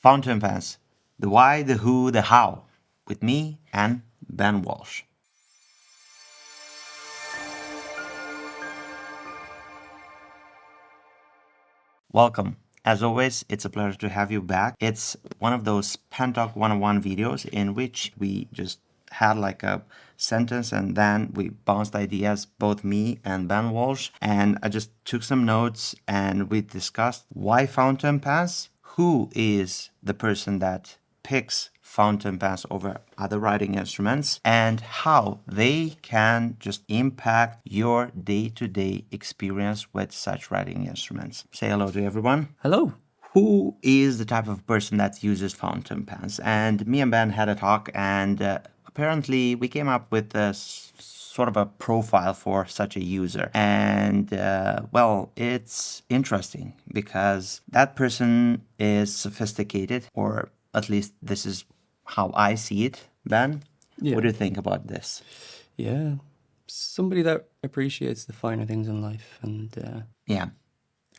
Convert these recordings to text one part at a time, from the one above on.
Fountain Pens, the why, the who, the how, with me and Ben Walsh. Welcome. As always, it's a pleasure to have you back. It's one of those PenTalk101 videos in which we just had like a sentence and then we bounced ideas, both me and Ben Walsh. And I just took some notes and we discussed why fountain pens, who is the person that picks fountain pens over other writing instruments, and how they can just impact your day-to-day experience with such writing instruments. Say hello to everyone. Hello. Who is the type of person that uses fountain pens? And me and Ben had a talk, and apparently we came up with a sort of a profile for such a user. And well, it's interesting because that person is sophisticated, or at least this is how I see it. Ben, what do you think about this? Yeah, somebody that appreciates the finer things in life and Yeah.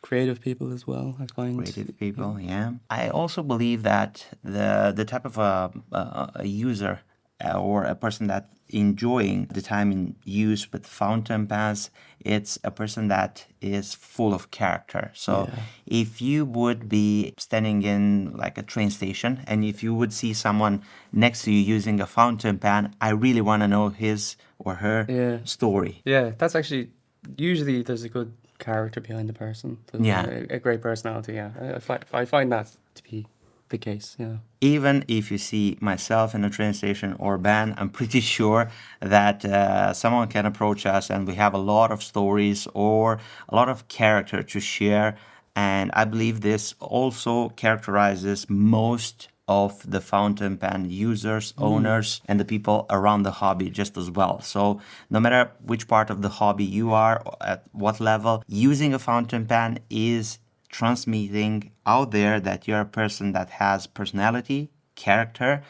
creative people as well, I find. Creative people, yeah. I also believe that the type of a user or a person that enjoying the time in use with fountain pens, it's a person that is full of character. So if you would be standing in like a train station and if you would see someone next to you using a fountain pen, I really want to know his or her story. Yeah, that's actually, usually there's a good character behind the person. There's a great personality, yeah. I find that to be the case, yeah. Even if you see myself in a train station or Ben, I'm pretty sure that someone can approach us and we have a lot of stories or a lot of character to share. And I believe this also characterizes most of the fountain pen users, owners, and the people around the hobby just as well. So no matter which part of the hobby you are, at what level, using a fountain pen is transmitting out there that you're a person that has personality, character,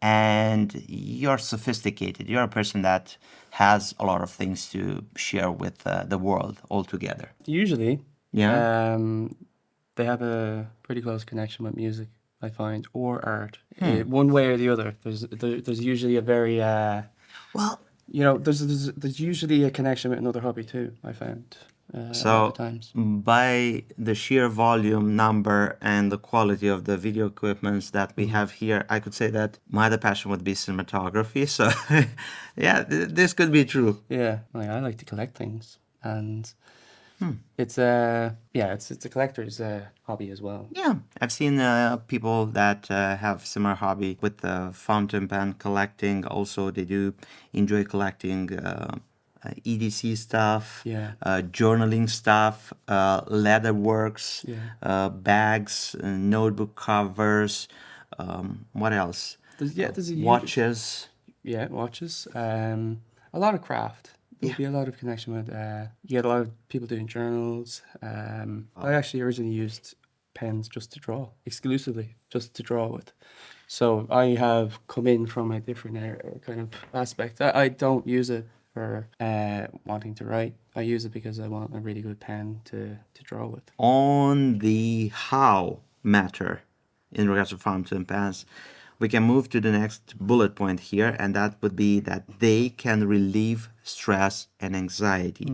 and you're sophisticated. You're a person that has a lot of things to share with the world altogether. Usually, Yeah. they have a pretty close connection with music, I find, or art. One way or the other. There's usually a very Well, there's usually a connection with another hobby too, I found. A lot of so times. by the sheer volume, number, and the quality of the video equipments that we have here, I could say that my other passion would be cinematography. So yeah, this could be true. Yeah, I like to collect things, and it's a collector's hobby as well. Yeah, I've seen people that have similar hobby with fountain pen collecting. Also, they do enjoy collecting EDC stuff, journaling stuff, leather works, bags, notebook covers. What else? There's Watches. Yeah, watches. A lot of craft. There'll be a lot of connection with. You get a lot of people doing journals. I actually originally used pens just to draw, exclusively just to draw with. So I have come in from a different kind of aspect. I don't use it for wanting to write. I use it because I want a really good pen to draw with. On the how matter in regards to fountain pens, we can move to the next bullet point here, and that would be that they can relieve stress and anxiety.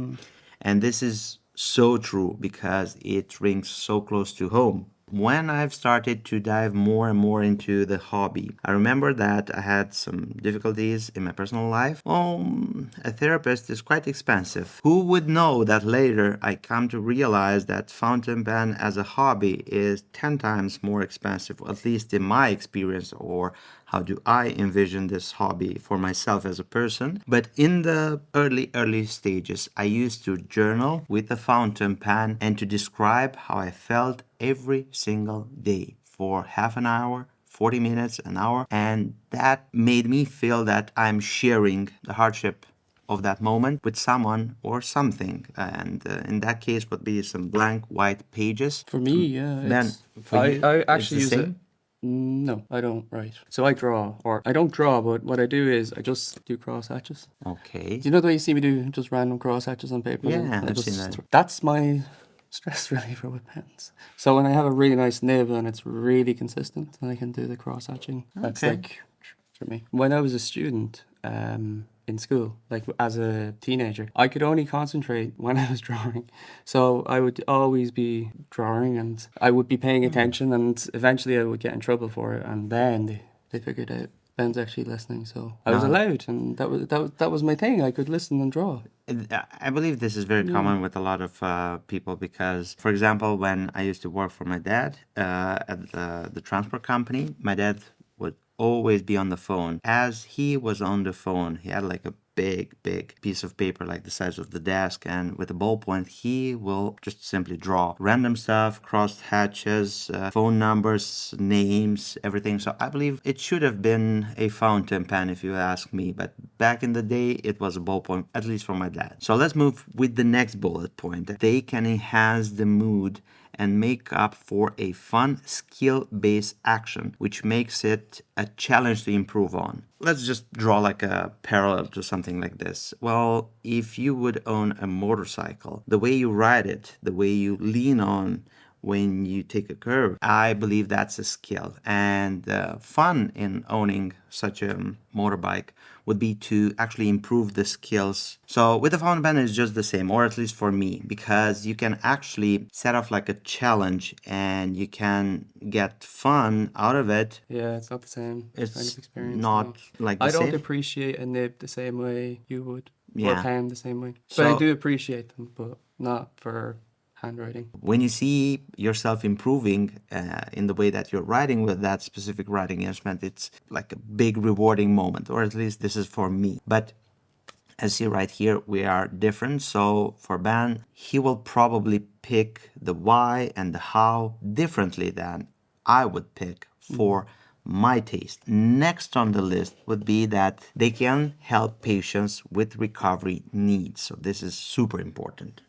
And this is so true because it rings so close to home. When I've started to dive more and more into the hobby, I remember that I had some difficulties in my personal life. A therapist is quite expensive. Who would know that later I come to realize that fountain pen as a hobby is 10 times more expensive, at least in my experience, or how do I envision this hobby for myself as a person. But in the early stages, I used to journal with a fountain pen and to describe how I felt every single day for half an hour, 40 minutes, an hour. And that made me feel that I'm sharing the hardship of that moment with someone or something. And in that case, would be some blank white pages. For me, yeah. Then, for you, I it's actually the use it. same? No, I don't write. So I draw, or I don't draw, but what I do is I just do cross hatches. Okay. Do you know the way you see me do just random cross hatches on paper? Yeah, I I've seen just that. That's my stress reliever with pens. So when I have a really nice nib and it's really consistent, then I can do the cross hatching. That's Okay. like for me. When I was a student in school, like as a teenager, I could only concentrate when I was drawing. So I would always be drawing and I would be paying attention, and eventually I would get in trouble for it. And then they figured out Ben's actually listening, so I was No. allowed, and that was my thing. I could listen and draw. I believe this is very common with a lot of people because, for example, when I used to work for my dad at the transport company, my dad would always be on the phone. As he was on the phone, he had like a big piece of paper like the size of the desk, and with a ballpoint he will just simply draw random stuff, crossed hatches, phone numbers, names, everything. So I believe it should have been a fountain pen if you ask me, but back in the day it was a ballpoint, at least for my dad. So let's move with the next bullet point. They can enhance the mood and make up for a fun skill-based action, which makes it a challenge to improve on. Let's just draw like a parallel to something like this. Well, if you would own a motorcycle, the way you ride it, the way you lean on when you take a curve, I believe that's a skill. And fun in owning such a motorbike would be to actually improve the skills. So with the fountain pen, it's just the same, or at least for me, because you can actually set off like a challenge and you can get fun out of it. Yeah, it's not the same kind It's of experience. not No. like the I don't same. appreciate a nib the same way you would, or a Yeah. pen the same way. But I So do appreciate them, but not for handwriting. when you see yourself improving in the way that you're writing with that specific writing instrument, it's like a big rewarding moment, or at least this is for me. But as you see right here, we are different. So for Ben, he will probably pick the why and the how differently than I would pick for my taste. Next on the list would be that they can help patients with recovery needs. So this is super important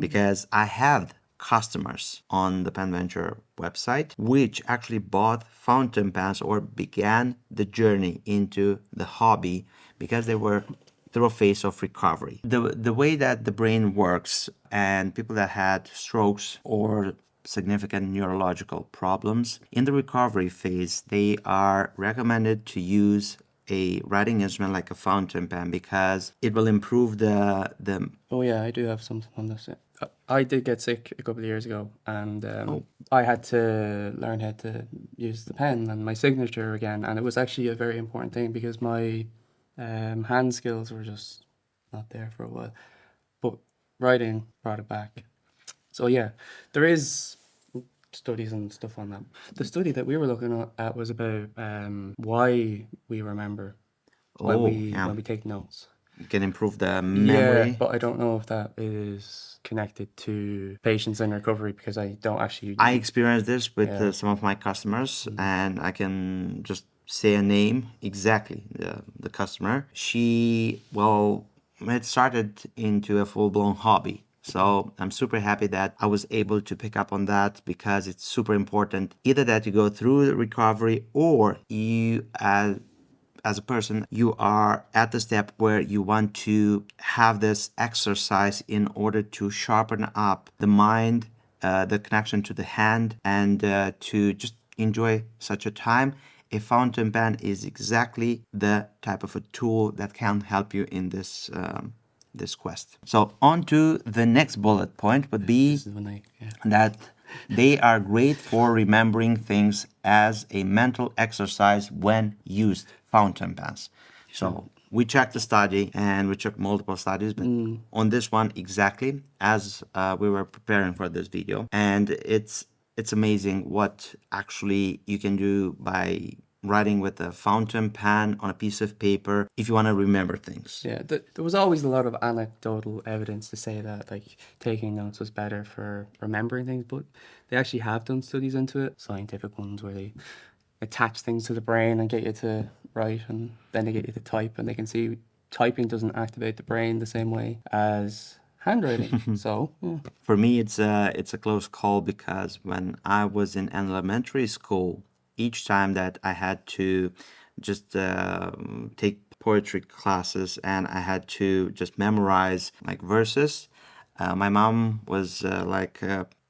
because I have customers on the PenVenture website which actually bought fountain pens or began the journey into the hobby because they were through a phase of recovery. The way that the brain works, and people that had strokes or significant neurological problems in the recovery phase, they are recommended to use a writing instrument like a fountain pen because it will improve the Oh yeah, I do have something on this. I did get sick a couple of years ago, and I had to learn how to use the pen and my signature again, and it was actually a very important thing because my hand skills were just not there for a while. But writing brought it back. So yeah, there is studies and stuff on that. The study that we were looking at was about why we remember when oh we yeah, when we take notes. you can improve the Yeah, memory. but I don't know if that is connected to patients in recovery because I don't actually. I experienced this with Yeah. some of my customers, and I can just say a name exactly. The customer, she, well, it started into a full-blown hobby. So I'm super happy that I was able to pick up on that because it's super important either that you go through the recovery or you as a person, you are at the step where you want to have this exercise in order to sharpen up the mind, the connection to the hand, and to just enjoy such a time. A fountain pen is exactly the type of a tool that can help you in this quest. So on to the next bullet point would be This is when yeah. that they are great for remembering things as a mental exercise when used, fountain pens. So we checked the study and we checked multiple studies, but on this one exactly as we were preparing for this video, and it's amazing what actually you can do by writing with a fountain pen on a piece of paper if you want to remember things. Yeah, there was always a lot of anecdotal evidence to say that like taking notes was better for remembering things, but they actually have done studies into it, scientific ones where they attach things to the brain and get you to write, and then they get you to type, and they can see typing doesn't activate the brain the same way as handwriting. So yeah. For me, it's a close call because when I was in elementary school, each time that I had to just take poetry classes and I had to just memorize like verses, My mom was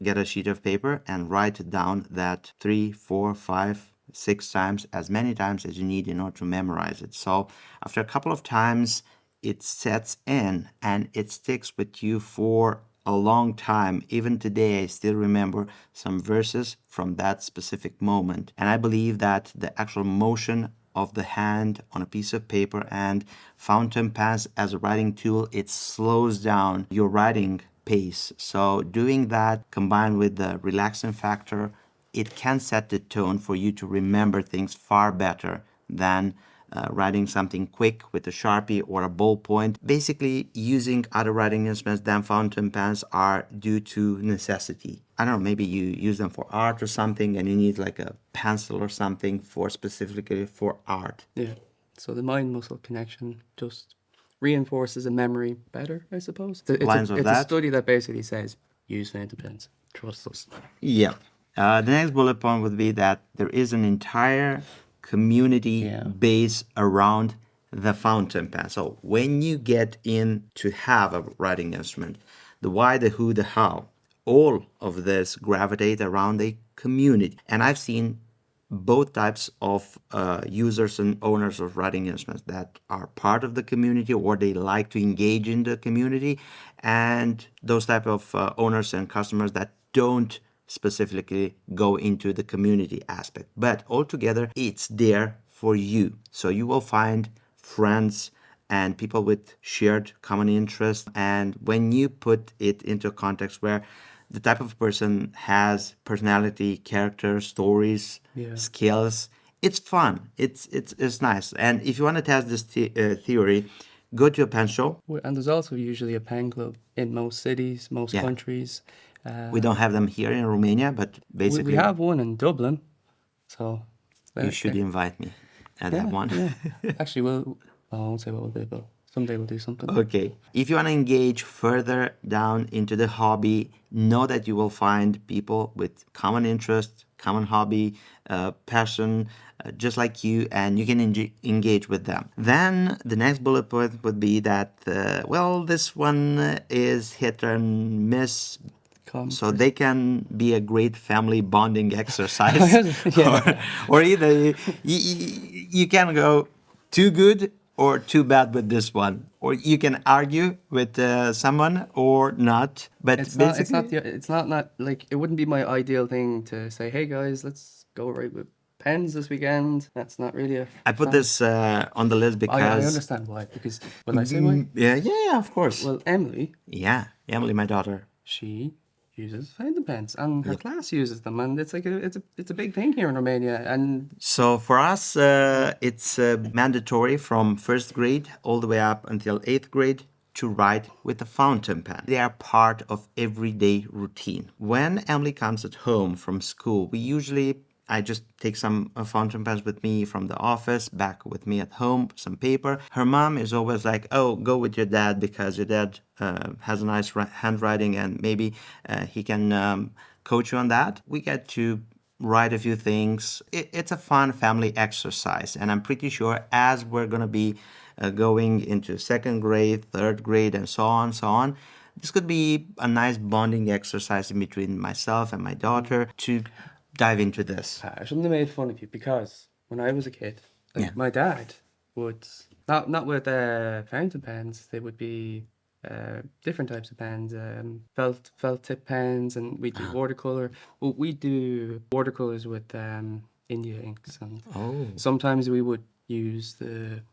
get a sheet of paper and write it down that 3, 4, 5, 6 times, as many times as you need in order to memorize it. So after a couple of times, it sets in and it sticks with you for a long time. Even today, I still remember some verses from that specific moment. And I believe that the actual motion of the hand on a piece of paper and fountain pens as a writing tool, it slows down your writing pace. So doing that combined with the relaxing factor, it can set the tone for you to remember things far better than writing something quick with a Sharpie or a ballpoint. Basically, using other writing instruments than fountain pens are due to necessity. I don't know, maybe you use them for art or something and you need like a pencil or something for specifically for art. Yeah. So the mind muscle connection just reinforces a memory better, I suppose. Lines of It's a that. study that basically says use fountain pens. Trust us. Yeah. The next bullet point would be that there is an entire community Yeah. base around the fountain pen. So when you get in to have a writing instrument, the why, the who, the how, all of this gravitate around a community. And I've seen both types of users and owners of writing instruments that are part of the community or they like to engage in the community, and those type of owners and customers that don't specifically go into the community aspect. But altogether, it's there for you. So you will find friends and people with shared common interests. And when you put it into a context where the type of person has personality, character, stories, Yeah. skills, it's fun. It's nice. And if you want to test this theory, go to a pen show. And there's also usually a pen club in most cities, most Yeah. countries. We don't have them here in Romania, but We basically have one in Dublin, so you should invite me at that one. Yeah. Actually, I won't say what we'll do, but someday we'll do something. Okay. If you want to engage further down into the hobby, know that you will find people with common interest, common hobby, passion, just like you, and you can engage with them. Then the next bullet point would be that, this one is hit and miss. So they can be a great family bonding exercise. Yeah. Or either you can go too good or too bad with this one. Or you can argue with someone or not. But It's basically, not like it wouldn't be my ideal thing to say, hey guys, let's go right with pens this weekend. That's not really a I put this on the list I because... understand why, because will I say why? Yeah, of course. Well, Emily, Yeah, Emily, my daughter. she uses fountain pens and her class uses them, and it's like it's a big thing here in Romania. And So for us, it's mandatory from first grade all the way up until 8th grade to write with a fountain pen. They are part of everyday routine. When Emily comes at home from school, I just take some fountain pens with me from the office, back with me at home, some paper. Her mom is always like, oh, go with your dad because your dad has a nice handwriting and maybe he can coach you on that. We get to write a few things. It's a fun family exercise. And I'm pretty sure as we're going to be going into second grade, third grade, and so on, this could be a nice bonding exercise in between myself and my daughter to dive into this. I shouldn't have made fun of you, because when I was a kid, Yeah. my dad would not with fountain pens. They would be different types of pens, felt tip pens, and we do watercolor. Well, we do watercolors with India inks, and sometimes we would use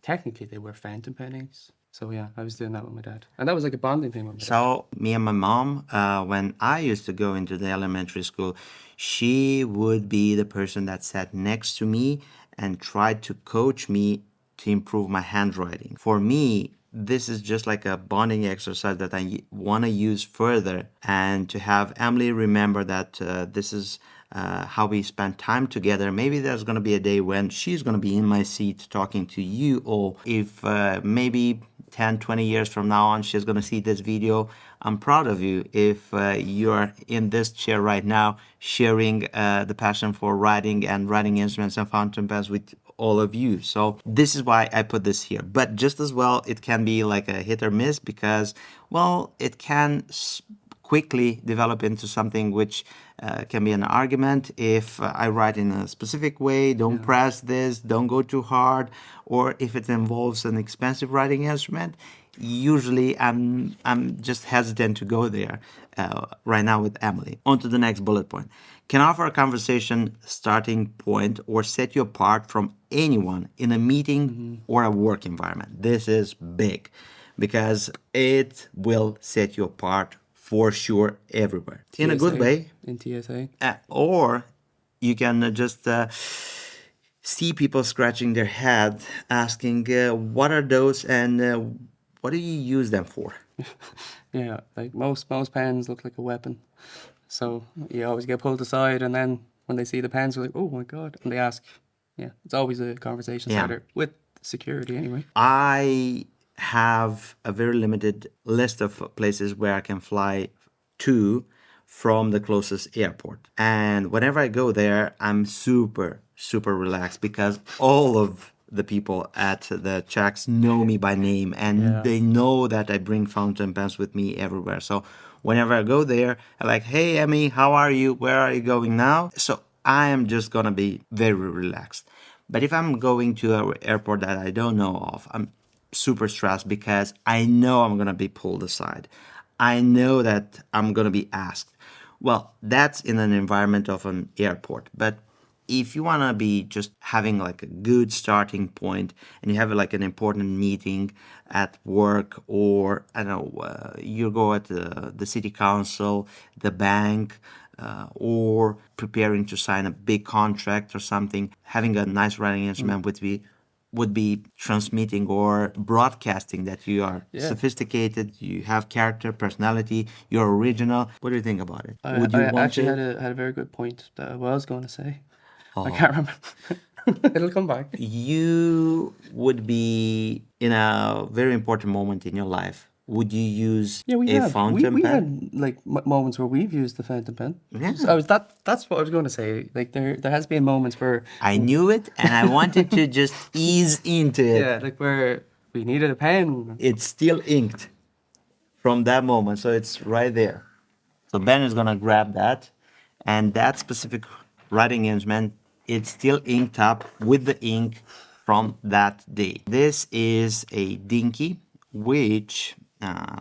technically they were fountain pen inks. So yeah, I was doing that with my dad, and that was like a bonding thing with my dad. So me and my mom, when I used to go into the elementary school, she would be the person that sat next to me and tried to coach me to improve my handwriting. For me, this is just like a bonding exercise that I want to use further, and to have Emily remember that this is how we spend time together. Maybe there's going to be a day when she's going to be in my seat talking to you all. If maybe 10, 20 years from now on, she's going to see this video. I'm proud of you if you're in this chair right now, sharing the passion for writing and writing instruments and fountain pens with all of you. So this is why I put this here. But just as well, it can be like a hit or miss because, well, it can quickly develop into something which can be an argument if I write in a specific way, don't press this, don't go too hard, or if it involves an expensive writing instrument. Usually I'm just hesitant to go there right now with Emily. On to the next bullet point. Can offer a conversation starting point or set you apart from anyone in a meeting or a work environment. This is big because it will set you apart for sure everywhere. In a good TSA, way. in TSA. Or you can just see people scratching their head asking, what are those and what do you use them for? Yeah, like most pens look like a weapon. So you always get pulled aside, and then when they see the pens, they're like, "Oh my god!" And they ask. Yeah, it's always a conversation Yeah. starter with security anyway. I have a very limited list of places where I can fly to from the closest airport. And whenever I go there, I'm super, super relaxed because all of the people at the checks know me by name and they know that I bring fountain pens with me everywhere. So whenever I go there, I'm like, hey, Emmy, how are you? Where are you going now? So I am just going to be very relaxed. But if I'm going to an airport that I don't know of, I'm super stressed because I know I'm going to be pulled aside. I know that I'm going to be asked. Well, that's in an environment of an airport. But if you want to be just having like a good starting point and you have like an important meeting at work or I don't know, you go at the city council, the bank, or preparing to sign a big contract or something, having a nice writing instrument would be transmitting or broadcasting that you are sophisticated, you have character, personality, you're original. What do you think about it? Would you I want actually to? had a very good point that I was going to say. I can't remember. It'll come back. You would be in a very important moment in your life. Would you use Yeah, we a have. fountain We pen? had like moments where we've used the fountain pen. Yeah. So that's what I was going to say. Like there has been moments where I knew it and I wanted to just ease into it. yeah, like where we needed a pen. It's still inked from that moment, so it's right there. So Ben is gonna grab that, and that specific writing instrument, it's still inked up with the ink from that day. This is a dinky, which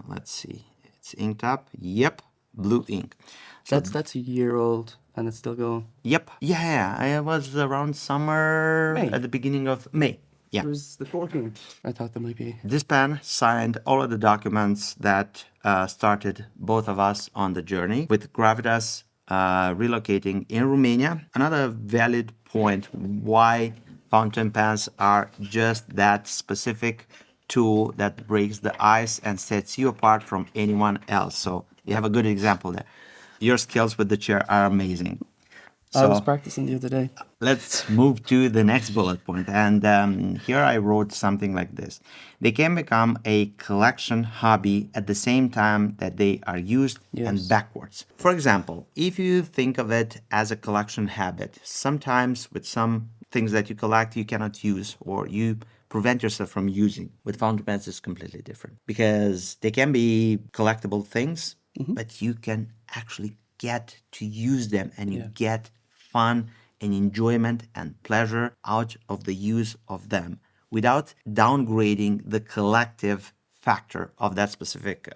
let's see, it's inked up. Yep, blue ink. So That's a year old and it's still going. yep, yeah, I was around summer May. at the beginning of May. Yeah. It was the 14th. I thought there might be. This pen signed all of the documents that started both of us on the journey with Gravitas relocating in Romania. Another valid point why fountain pens are just that specific tool that breaks the ice and sets you apart from anyone else. So you have a good example there. Your skills with the chair are amazing. I was So practicing the other day. let's move to the next bullet point. And here I wrote something like this. They can become a collection hobby at the same time that they are used and backwards. For example, if you think of it as a collection habit, sometimes with some things that you collect you cannot use or you prevent yourself from using. With fountain pens, it's completely different because they can be collectible things, but you can actually get to use them and you get fun and enjoyment and pleasure out of the use of them without downgrading the collective factor of that specific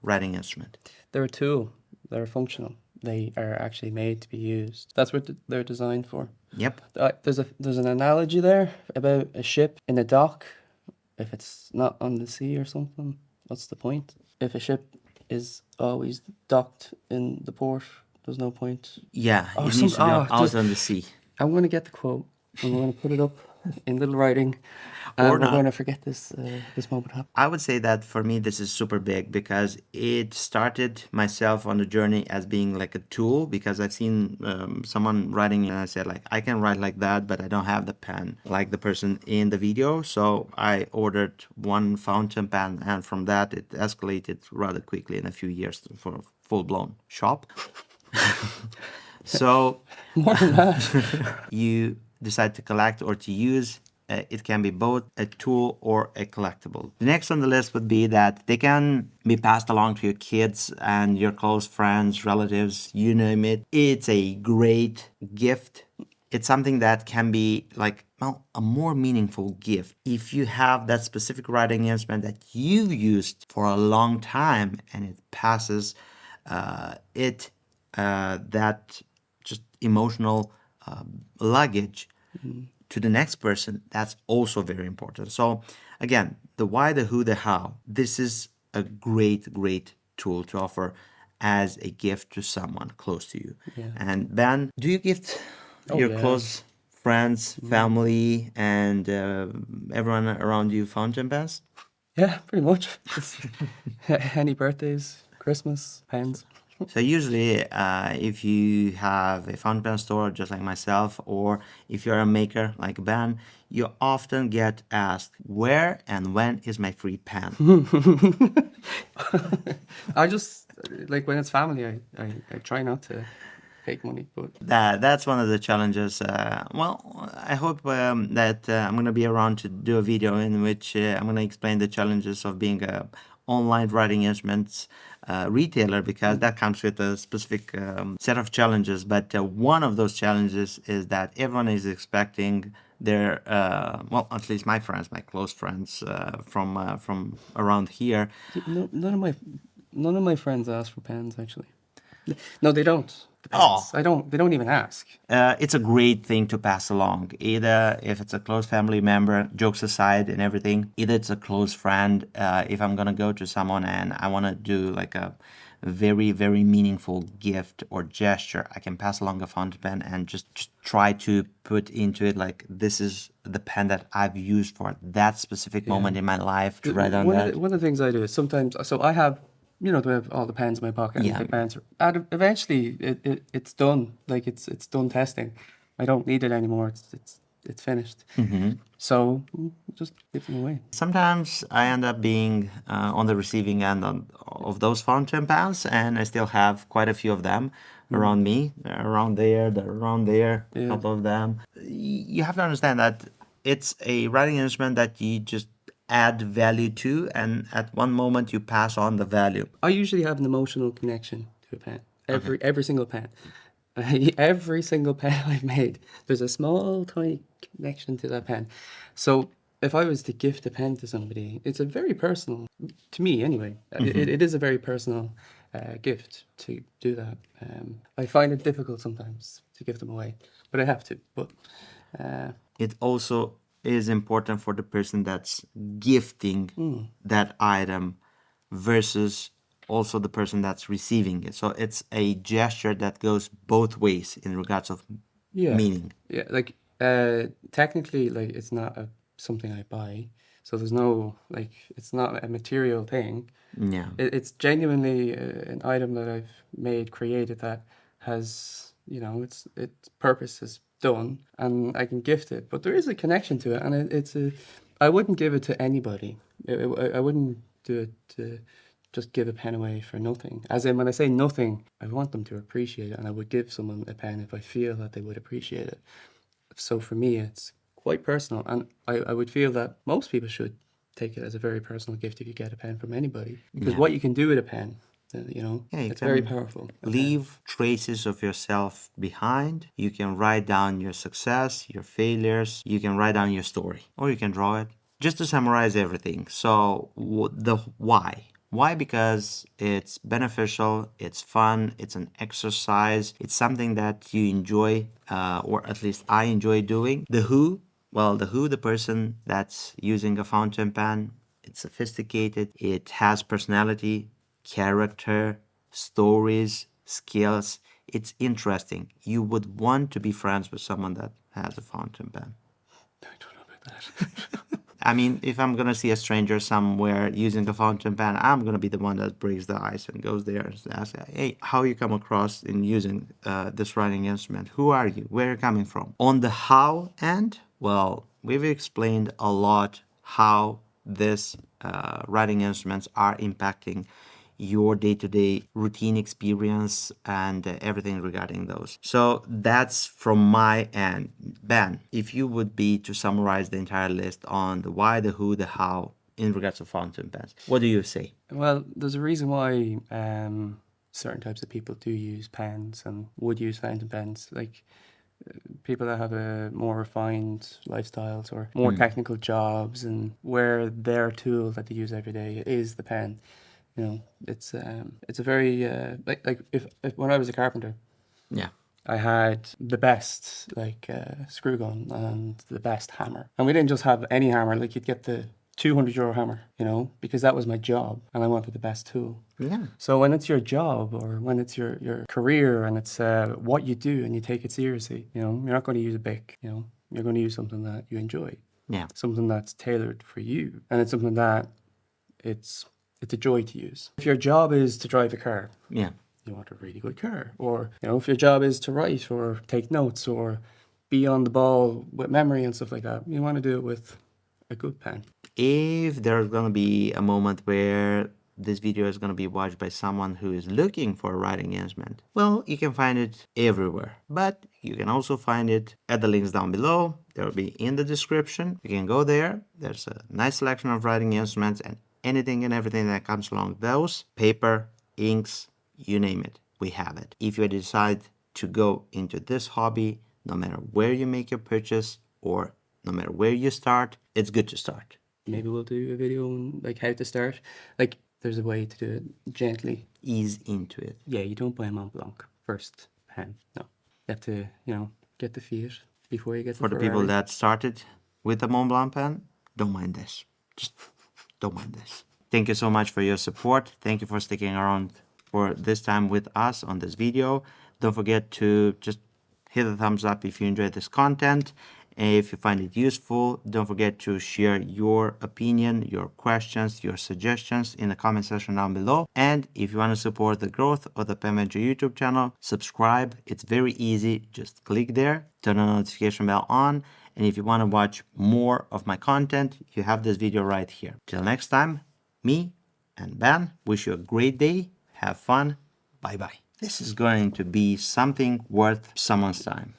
writing instrument. They're a tool. They're functional. They are actually made to be used. That's what they're designed for. Yep. There's an analogy there about a ship in a dock. If it's not on the sea or something, what's the point? If a ship is always docked in the port, there's no point. Yeah, Oh, it needs to be out on the sea. I'm going to get the quote. I'm going to put it up in little writing, Or and we're not. going to forget this moment happened. I would say that for me, this is super big because it started myself on the journey as being like a tool because I've seen someone writing and I said like, I can write like that, but I don't have the pen like the person in the video. So I ordered one fountain pen and from that it escalated rather quickly in a few years for a full-blown shop. So More than that. you decide to collect or to use, it can be both a tool or a collectible. The next on the list would be that they can be passed along to your kids and your close friends, relatives, you name it. It's a great gift. It's something that can be like, well, a more meaningful gift if you have that specific writing instrument that you've used for a long time and it passes that just emotional luggage to the next person. That's also very important. So again, the why, the who, the how. This is a great tool to offer as a gift to someone close to you. Yeah. And Ben, do you gift Oh your yeah. close friends, family, and everyone around you fountain pens? Yeah, pretty much. Just any birthdays, Christmas, pens. So usually, if you have a fountain pen store, just like myself, or if you're a maker like Ben, you often get asked, "Where and when is my free pen?" I just like when it's family, I try not to take money, but That's one of the challenges. Well, I hope that I'm gonna be around to do a video in which I'm gonna explain the challenges of being a online writing instruments retailer because that comes with a specific set of challenges. But one of those challenges is that everyone is expecting their well, at least my friends, my close friends from around here. no, none of my friends ask for pens actually. No, they don't. Oh, Depends. I don't. They don't even ask. it's a great thing to pass along. Either if it's a close family member, jokes aside and everything, either it's a close friend. If I'm gonna go to someone and I wanna do like a very meaningful gift or gesture, I can pass along a fountain pen and just try to put into it like this is the pen that I've used for that specific Yeah. moment in my life to write on that. One of the things I do is sometimes. So I have, I have all the pens in my pocket and Yeah. the pens. And eventually, it's done. Like it's done testing. I don't need it anymore. It's finished. So just give them away. Sometimes I end up being on the receiving end of those fountain pens, and I still have quite a few of them around me. They're around there, they're around there, a Yeah. couple of them. You have to understand that it's a writing instrument that you just add value to, and at one moment you pass on the value. I usually have an emotional connection to a pen. Okay. Every single pen. Every single pen I've made, there's a small tiny connection to that pen. So if I was to gift a pen to somebody, it's a very personal, to me anyway. It is a very personal gift to do that. I find it difficult sometimes to give them away, but I have to. But It also is important for the person that's gifting that item versus also the person that's receiving it. So it's a gesture that goes both ways in regards of yeah, meaning. yeah, like technically, like it's not something I buy, so there's no like it's not a material thing. Yeah. It's genuinely an item that I've made, created that has, its purpose is done, and I can gift it. But there is a connection to it, and I wouldn't give it to anybody. I wouldn't do it to just give a pen away for nothing. As in, when I say nothing, I want them to appreciate it, and I would give someone a pen if I feel that they would appreciate it. So for me, it's quite personal, and I would feel that most people should take it as a very personal gift if you get a pen from anybody, because Yeah. what you can do with a pen, Yeah, you it's very can powerful. A pen. leave traces of yourself behind. You can write down your success, your failures. You can write down your story, or you can draw it. Just to summarize everything. So, the why. Why? Because it's beneficial, it's fun, it's an exercise, it's something that you enjoy, or at least I enjoy doing. The who, well, the who, the person that's using a fountain pen, it's sophisticated, it has personality, character, stories, skills. It's interesting. You would want to be friends with someone that has a fountain pen. that. I mean, if I'm gonna see a stranger somewhere using a fountain pen, I'm gonna be the one that breaks the ice and goes there and asks, "Hey, how you come across in using this writing instrument? Who are you? Where are you coming from?" On the how end, well, we've explained a lot how this writing instruments are impacting your day-to-day routine experience and everything regarding those. So that's from my end. Ben, if you would be to summarize the entire list on the why, the who, the how in regards to fountain pens, what do you say? Well, there's a reason why certain types of people do use pens and would use fountain pens. Like people that have a more refined lifestyles or more technical jobs, and where their tool that they use every day is the pen. You know, it's a very like if when I was a carpenter, Yeah. I had the best screw gun and the best hammer, and we didn't just have any hammer. Like you'd get the €200 hammer, you know, because that was my job and I wanted the best tool. Yeah. So when it's your job or when it's your career and it's what you do and you take it seriously, you know, you're not going to use a Bic, you know, you're going to use something that you enjoy, Yeah. something that's tailored for you, and it's something that it's a joy to use. If your job is to drive a car, Yeah. you want a really good car, or you know, if your job is to write or take notes or be on the ball with memory and stuff like that, you want to do it with a good pen. If there's going to be a moment where this video is going to be watched by someone who is looking for a writing instrument, well, you can find it everywhere. But you can also find it at the links down below. They will be in the description. You can go there. There's a nice selection of writing instruments and anything and everything that comes along those. Paper, inks, you name it, we have it. If you decide to go into this hobby, no matter where you make your purchase or no matter where you start, it's good to start. Maybe we'll do a video on like how to start. Like there's a way to do it gently. Ease into it. Yeah, you don't buy a Mont Blanc first pen. No, you have to, you know, get the Fiat before you get For the Ferrari. people that started with the Mont Blanc pen, don't mind this. Just don't mind this. Thank you so much for your support. Thank you for sticking around for this time with us on this video. Don't forget to just hit the thumbs up if you enjoyed this content. And if you find it useful, don't forget to share your opinion, your questions, your suggestions in the comment section down below. And if you want to support the growth of the Pen Venture YouTube channel, subscribe. It's very easy. Just click there, turn the notification bell on. And if you want to watch more of my content, you have this video right here. Till next time, me and Ben wish you a great day. Have fun. Bye-bye. This is going to be something worth someone's time.